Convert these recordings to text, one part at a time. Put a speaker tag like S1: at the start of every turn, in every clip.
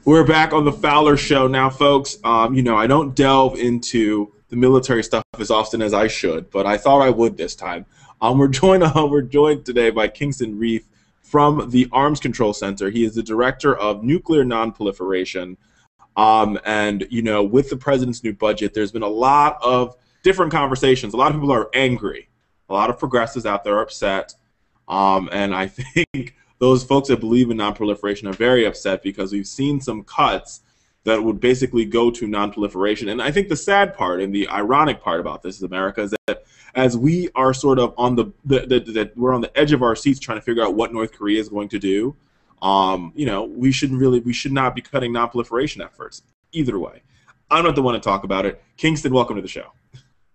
S1: We're back on the Fowler Show now, folks. I don't delve into the military stuff as often as I should, but I thought I would this time. We're joined today by Kingston Reif from the Arms Control Center. He is the director of nuclear nonproliferation. With the president's new budget, there's been a lot of different conversations. A lot of people are angry. A lot of progressives out there are upset. And I think those folks that believe in nonproliferation are very upset because we've seen some cuts that would basically go to nonproliferation. And I think the sad part and the ironic part about this is America is that as we are sort of on we're on the edge of our seats trying to figure out what North Korea is going to do, we should not be cutting nonproliferation efforts either way. I'm not the one to talk about it. Kingston, welcome to the show.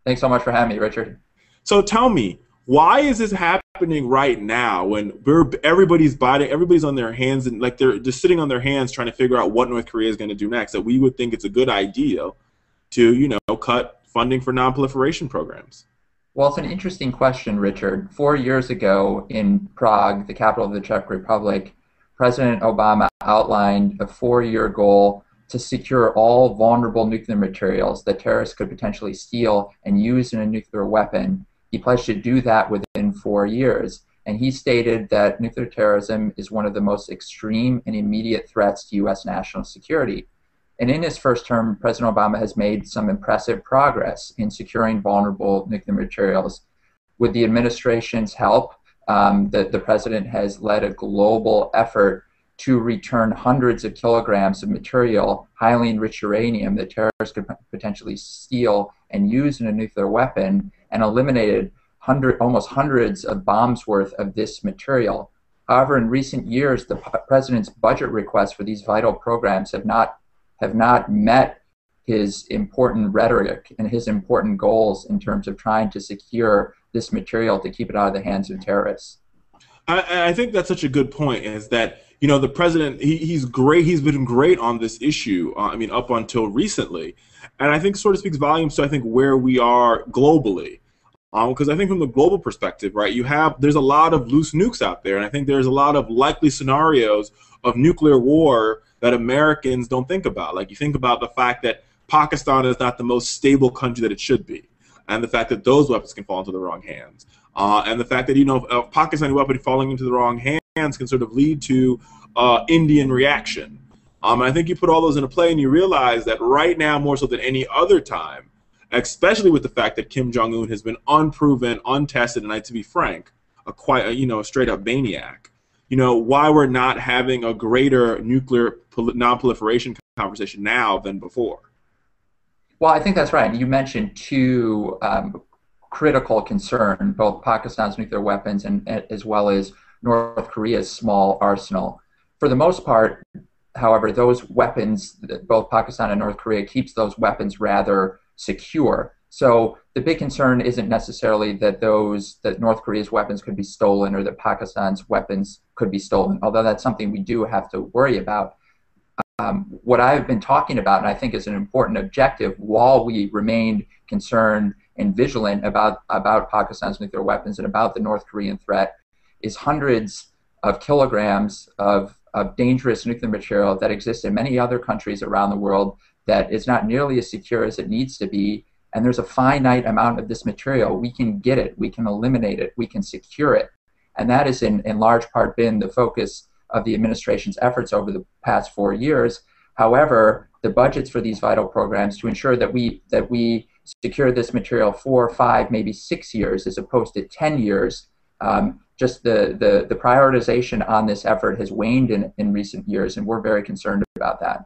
S2: Thanks so much for having me, Richard.
S1: So tell me, why is this happening right now when everybody's on their hands and like they're just sitting on their hands trying to figure out what North Korea is going to do next? That we would think it's a good idea to, cut funding for nonproliferation programs.
S2: Well, it's an interesting question, Richard. 4 years ago in Prague, the capital of the Czech Republic, President Obama outlined a 4-year goal to secure all vulnerable nuclear materials that terrorists could potentially steal and use in a nuclear weapon. He pledged to do that within 4 years. And he stated that nuclear terrorism is one of the most extreme and immediate threats to U.S. national security. And in his first term, President Obama has made some impressive progress in securing vulnerable nuclear materials. With the administration's help, the president has led a global effort to return hundreds of kilograms of material, highly enriched uranium, that terrorists could potentially steal and use in a nuclear weapon, and eliminated almost hundreds of bombs worth of this material. However, in recent years, the president's budget requests for these vital programs have not met his important rhetoric and his important goals in terms of trying to secure this material to keep it out of the hands of terrorists.
S1: I think that's such a good point, is that the president, he's great. He's been great on this issue. Up until recently, and I think sort of speaks volumes to where we are globally. Because I think from the global perspective, right, there's a lot of loose nukes out there, and I think there's a lot of likely scenarios of nuclear war that Americans don't think about. Like, you think about the fact that Pakistan is not the most stable country that it should be, and the fact that those weapons can fall into the wrong hands, and the fact that a Pakistani weapon falling into the wrong hands can sort of lead to Indian reaction. And I think you put all those into play, and you realize that right now, more so than any other time, especially with the fact that Kim Jong-un has been unproven, untested, and to be frank, a straight-up maniac. Why we're not having a greater nuclear non-proliferation conversation now than before.
S2: Well, I think that's right. You mentioned two critical concerns, both Pakistan's nuclear weapons and as well as North Korea's small arsenal. For the most part, however, those weapons, both Pakistan and North Korea, keeps those weapons rather secure. So the big concern isn't necessarily that North Korea's weapons could be stolen or that Pakistan's weapons could be stolen, although that's something we do have to worry about. What I've been talking about, and I think is an important objective while we remain concerned and vigilant about Pakistan's nuclear weapons and about the North Korean threat, is hundreds of kilograms of dangerous nuclear material that exists in many other countries around the world that is not nearly as secure as it needs to be. And there's a finite amount of this material. We can get it, we can eliminate it, we can secure it. And that has in large part been the focus of the administration's efforts over the past 4 years. However, the budgets for these vital programs to ensure that we secure this material 4, 5, maybe 6 years as opposed to 10 years, just the prioritization on this effort has waned in recent years, and we're very concerned about that.